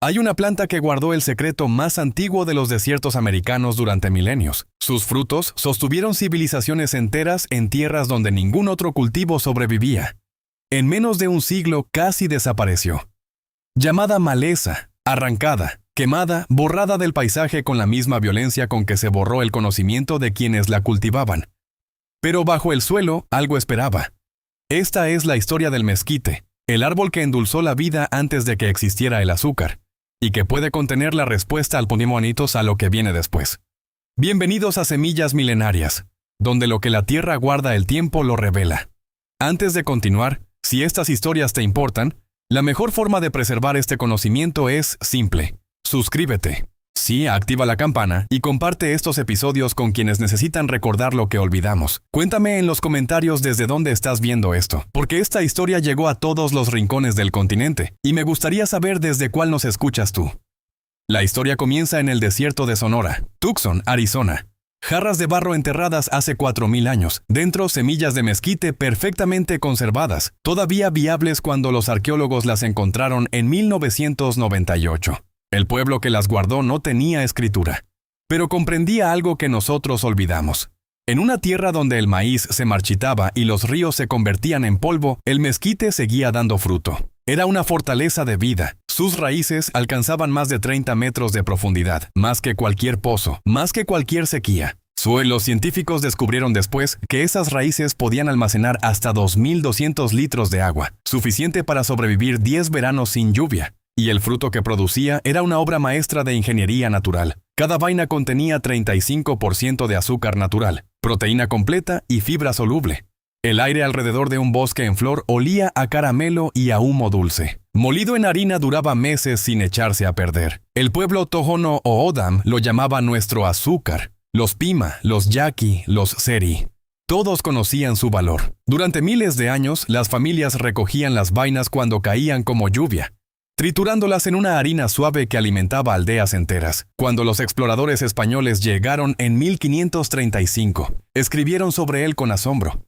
Hay una planta que guardó el secreto más antiguo de los desiertos americanos durante milenios. Sus frutos sostuvieron civilizaciones enteras en tierras donde ningún otro cultivo sobrevivía. En menos de un siglo casi desapareció. Llamada maleza, arrancada, quemada, borrada del paisaje con la misma violencia con que se borró el conocimiento de quienes la cultivaban. Pero bajo el suelo algo esperaba. Esta es la historia del mezquite, el árbol que endulzó la vida antes de que existiera el azúcar, y que puede contener la respuesta al ponimonitos a lo que viene después. Bienvenidos a Semillas Milenarias, donde lo que la tierra guarda el tiempo lo revela. Antes de continuar, si estas historias te importan, la mejor forma de preservar este conocimiento es simple. Suscríbete. Sí, activa la campana y comparte estos episodios con quienes necesitan recordar lo que olvidamos. Cuéntame en los comentarios desde dónde estás viendo esto, porque esta historia llegó a todos los rincones del continente, y me gustaría saber desde cuál nos escuchas tú. La historia comienza en el desierto de Sonora, Tucson, Arizona. Jarras de barro enterradas hace 4000 años, dentro semillas de mezquite perfectamente conservadas, todavía viables cuando los arqueólogos las encontraron en 1998. El pueblo que las guardó no tenía escritura, pero comprendía algo que nosotros olvidamos. En una tierra donde el maíz se marchitaba y los ríos se convertían en polvo, el mezquite seguía dando fruto. Era una fortaleza de vida. Sus raíces alcanzaban más de 30 metros de profundidad, más que cualquier pozo, más que cualquier sequía. Los científicos descubrieron después que esas raíces podían almacenar hasta 2.200 litros de agua, suficiente para sobrevivir 10 veranos sin lluvia. Y el fruto que producía era una obra maestra de ingeniería natural. Cada vaina contenía 35% de azúcar natural, proteína completa y fibra soluble. El aire alrededor de un bosque en flor olía a caramelo y a humo dulce. Molido en harina duraba meses sin echarse a perder. El pueblo Tohono O'odham lo llamaba nuestro azúcar. Los Pima, los Yaqui, los Seri. Todos conocían su valor. Durante miles de años, las familias recogían las vainas cuando caían como lluvia, triturándolas en una harina suave que alimentaba aldeas enteras. Cuando los exploradores españoles llegaron en 1535, escribieron sobre él con asombro.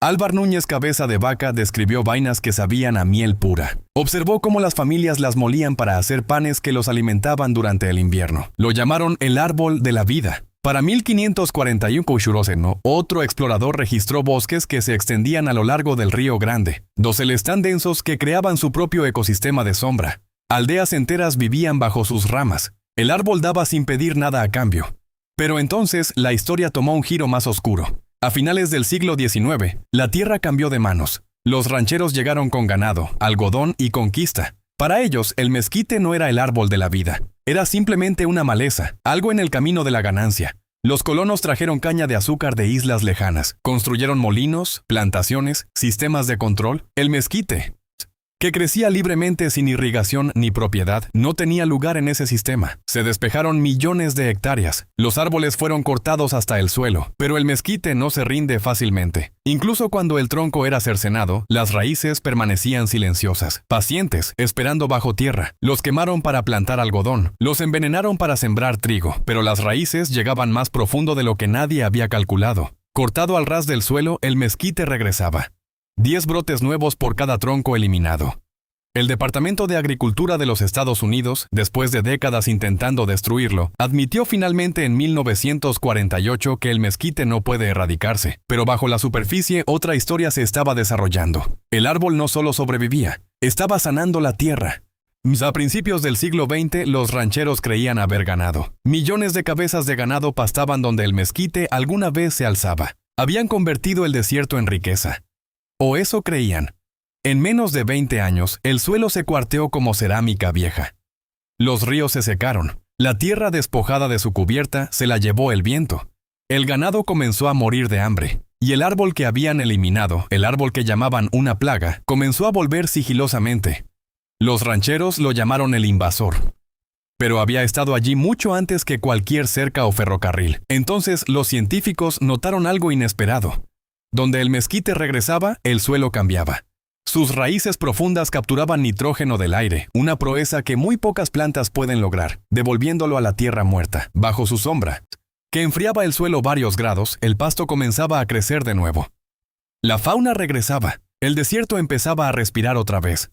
Álvar Núñez Cabeza de Vaca describió vainas que sabían a miel pura. Observó cómo las familias las molían para hacer panes que los alimentaban durante el invierno. Lo llamaron el árbol de la vida. Para 1541, Kouchourosseno, otro explorador, registró bosques que se extendían a lo largo del Río Grande, doseles tan densos que creaban su propio ecosistema de sombra. Aldeas enteras vivían bajo sus ramas. El árbol daba sin pedir nada a cambio. Pero entonces la historia tomó un giro más oscuro. A finales del siglo XIX, la tierra cambió de manos. Los rancheros llegaron con ganado, algodón y conquista. Para ellos, el mezquite no era el árbol de la vida. Era simplemente una maleza, algo en el camino de la ganancia. Los colonos trajeron caña de azúcar de islas lejanas, construyeron molinos, plantaciones, sistemas de control. El mezquite, que crecía libremente sin irrigación ni propiedad, no tenía lugar en ese sistema. Se despejaron millones de hectáreas. Los árboles fueron cortados hasta el suelo, pero el mezquite no se rinde fácilmente. Incluso cuando el tronco era cercenado, las raíces permanecían silenciosas, pacientes, esperando bajo tierra. Los quemaron para plantar algodón, los envenenaron para sembrar trigo, pero las raíces llegaban más profundo de lo que nadie había calculado. Cortado al ras del suelo, el mezquite regresaba. 10 brotes nuevos por cada tronco eliminado. El Departamento de Agricultura de los Estados Unidos, después de décadas intentando destruirlo, admitió finalmente en 1948 que el mezquite no puede erradicarse, pero bajo la superficie otra historia se estaba desarrollando. El árbol no solo sobrevivía, estaba sanando la tierra. A principios del siglo XX, los rancheros creían haber ganado. Millones de cabezas de ganado pastaban donde el mezquite alguna vez se alzaba. Habían convertido el desierto en riqueza. O eso creían. En menos de 20 años, el suelo se cuarteó como cerámica vieja. Los ríos se secaron. La tierra despojada de su cubierta se la llevó el viento. El ganado comenzó a morir de hambre. Y el árbol que habían eliminado, el árbol que llamaban una plaga, comenzó a volver sigilosamente. Los rancheros lo llamaron el invasor. Pero había estado allí mucho antes que cualquier cerca o ferrocarril. Entonces los científicos notaron algo inesperado. Donde el mezquite regresaba, el suelo cambiaba. Sus raíces profundas capturaban nitrógeno del aire, una proeza que muy pocas plantas pueden lograr, devolviéndolo a la tierra muerta, bajo su sombra, que enfriaba el suelo varios grados. El pasto comenzaba a crecer de nuevo. La fauna regresaba, el desierto empezaba a respirar otra vez.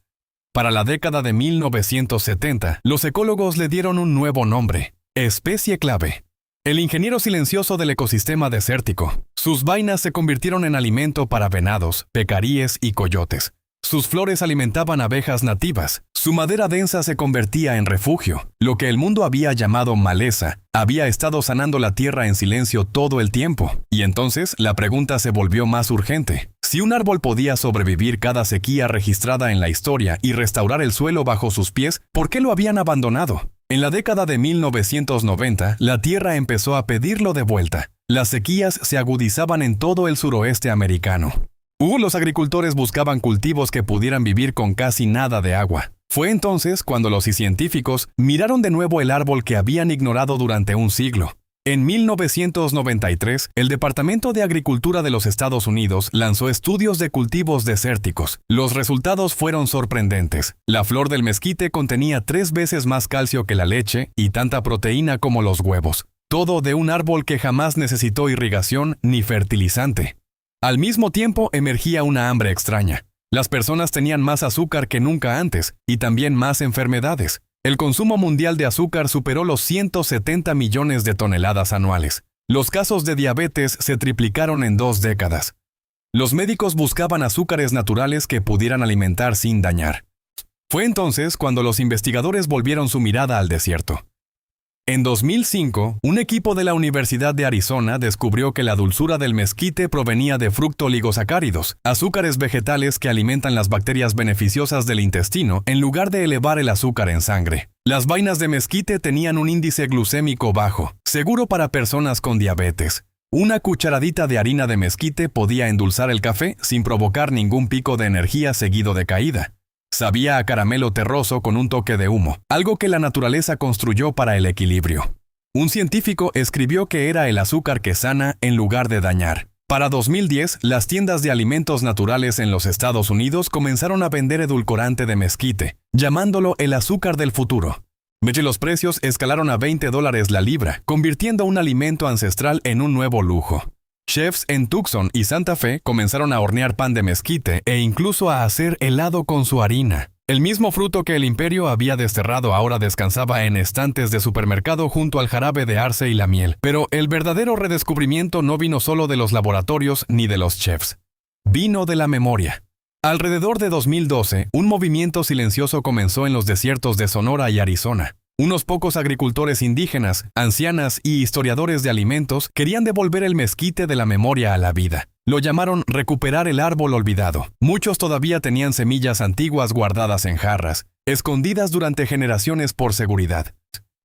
Para la década de 1970, los ecólogos le dieron un nuevo nombre: especie clave. El ingeniero silencioso del ecosistema desértico. Sus vainas se convirtieron en alimento para venados, pecaríes y coyotes. Sus flores alimentaban abejas nativas. Su madera densa se convertía en refugio. Lo que el mundo había llamado maleza había estado sanando la tierra en silencio todo el tiempo. Y entonces la pregunta se volvió más urgente. Si un árbol podía sobrevivir cada sequía registrada en la historia y restaurar el suelo bajo sus pies, ¿por qué lo habían abandonado? En la década de 1990, la tierra empezó a pedirlo de vuelta. Las sequías se agudizaban en todo el suroeste americano. Los agricultores buscaban cultivos que pudieran vivir con casi nada de agua. Fue entonces cuando los científicos miraron de nuevo el árbol que habían ignorado durante un siglo. En 1993, el Departamento de Agricultura de los Estados Unidos lanzó estudios de cultivos desérticos. Los resultados fueron sorprendentes. La flor del mezquite contenía 3 veces más calcio que la leche y tanta proteína como los huevos. Todo de un árbol que jamás necesitó irrigación ni fertilizante. Al mismo tiempo emergía una hambre extraña. Las personas tenían más azúcar que nunca antes y también más enfermedades. El consumo mundial de azúcar superó los 170 millones de toneladas anuales. Los casos de diabetes se triplicaron en 2 décadas. Los médicos buscaban azúcares naturales que pudieran alimentar sin dañar. Fue entonces cuando los investigadores volvieron su mirada al desierto. En 2005, un equipo de la Universidad de Arizona descubrió que la dulzura del mezquite provenía de fructooligosacáridos, azúcares vegetales que alimentan las bacterias beneficiosas del intestino en lugar de elevar el azúcar en sangre. Las vainas de mezquite tenían un índice glucémico bajo, seguro para personas con diabetes. Una cucharadita de harina de mezquite podía endulzar el café sin provocar ningún pico de energía seguido de caída. Sabía a caramelo terroso con un toque de humo, algo que la naturaleza construyó para el equilibrio. Un científico escribió que era el azúcar que sana en lugar de dañar. Para 2010, las tiendas de alimentos naturales en los Estados Unidos comenzaron a vender edulcorante de mezquite, llamándolo el azúcar del futuro. Los precios escalaron a $20 la libra, convirtiendo un alimento ancestral en un nuevo lujo. Chefs en Tucson y Santa Fe comenzaron a hornear pan de mezquite e incluso a hacer helado con su harina. El mismo fruto que el imperio había desterrado ahora descansaba en estantes de supermercado junto al jarabe de arce y la miel. Pero el verdadero redescubrimiento no vino solo de los laboratorios ni de los chefs. Vino de la memoria. Alrededor de 2012, un movimiento silencioso comenzó en los desiertos de Sonora y Arizona. Unos pocos agricultores indígenas, ancianas y historiadores de alimentos querían devolver el mezquite de la memoria a la vida. Lo llamaron recuperar el árbol olvidado. Muchos todavía tenían semillas antiguas guardadas en jarras, escondidas durante generaciones por seguridad.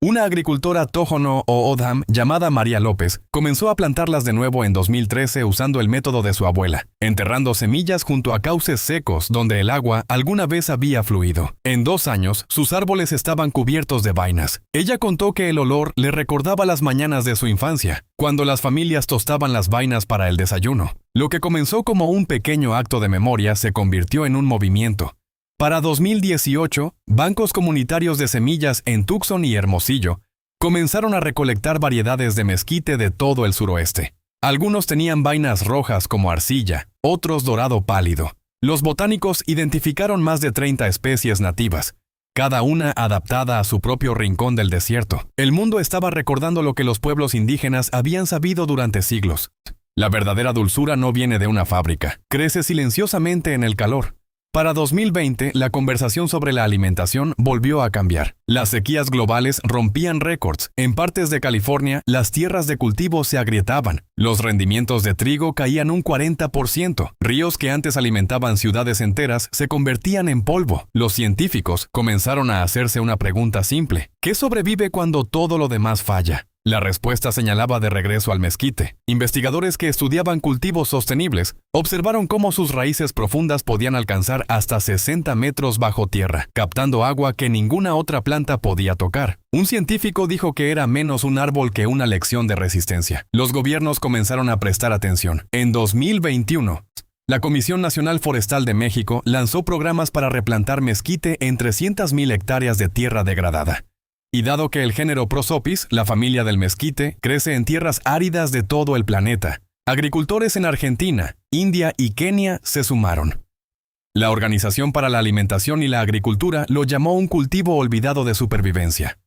Una agricultora Tohono O'odham llamada María López comenzó a plantarlas de nuevo en 2013 usando el método de su abuela, enterrando semillas junto a cauces secos donde el agua alguna vez había fluido. En 2 años, sus árboles estaban cubiertos de vainas. Ella contó que el olor le recordaba las mañanas de su infancia, cuando las familias tostaban las vainas para el desayuno. Lo que comenzó como un pequeño acto de memoria se convirtió en un movimiento. Para 2018, bancos comunitarios de semillas en Tucson y Hermosillo comenzaron a recolectar variedades de mezquite de todo el suroeste. Algunos tenían vainas rojas como arcilla, otros dorado pálido. Los botánicos identificaron más de 30 especies nativas, cada una adaptada a su propio rincón del desierto. El mundo estaba recordando lo que los pueblos indígenas habían sabido durante siglos. La verdadera dulzura no viene de una fábrica, crece silenciosamente en el calor. Para 2020, la conversación sobre la alimentación volvió a cambiar. Las sequías globales rompían récords. En partes de California, las tierras de cultivo se agrietaban. Los rendimientos de trigo caían un 40%. Ríos que antes alimentaban ciudades enteras se convertían en polvo. Los científicos comenzaron a hacerse una pregunta simple: ¿qué sobrevive cuando todo lo demás falla? La respuesta señalaba de regreso al mezquite. Investigadores que estudiaban cultivos sostenibles observaron cómo sus raíces profundas podían alcanzar hasta 60 metros bajo tierra, captando agua que ninguna otra planta podía tocar. Un científico dijo que era menos un árbol que una lección de resistencia. Los gobiernos comenzaron a prestar atención. En 2021, la Comisión Nacional Forestal de México lanzó programas para replantar mezquite en 300,000 hectáreas de tierra degradada. Y dado que el género Prosopis, la familia del mezquite, crece en tierras áridas de todo el planeta, agricultores en Argentina, India y Kenia se sumaron. La Organización para la Alimentación y la Agricultura lo llamó un cultivo olvidado de supervivencia.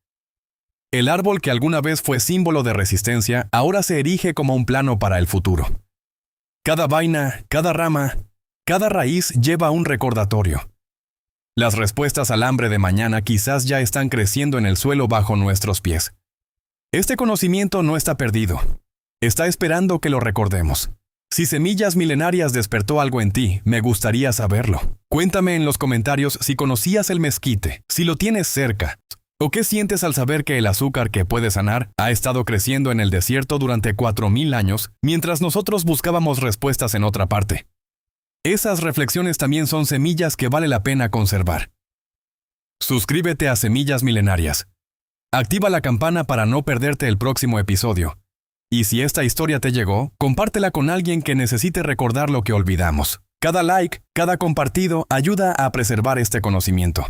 El árbol que alguna vez fue símbolo de resistencia ahora se erige como un plano para el futuro. Cada vaina, cada rama, cada raíz lleva un recordatorio. Las respuestas al hambre de mañana quizás ya están creciendo en el suelo bajo nuestros pies. Este conocimiento no está perdido. Está esperando que lo recordemos. Si Semillas Milenarias despertó algo en ti, me gustaría saberlo. Cuéntame en los comentarios si conocías el mezquite, si lo tienes cerca, o qué sientes al saber que el azúcar que puede sanar ha estado creciendo en el desierto durante 4000 años, mientras nosotros buscábamos respuestas en otra parte. Esas reflexiones también son semillas que vale la pena conservar. Suscríbete a Semillas Milenarias. Activa la campana para no perderte el próximo episodio. Y si esta historia te llegó, compártela con alguien que necesite recordar lo que olvidamos. Cada like, cada compartido ayuda a preservar este conocimiento.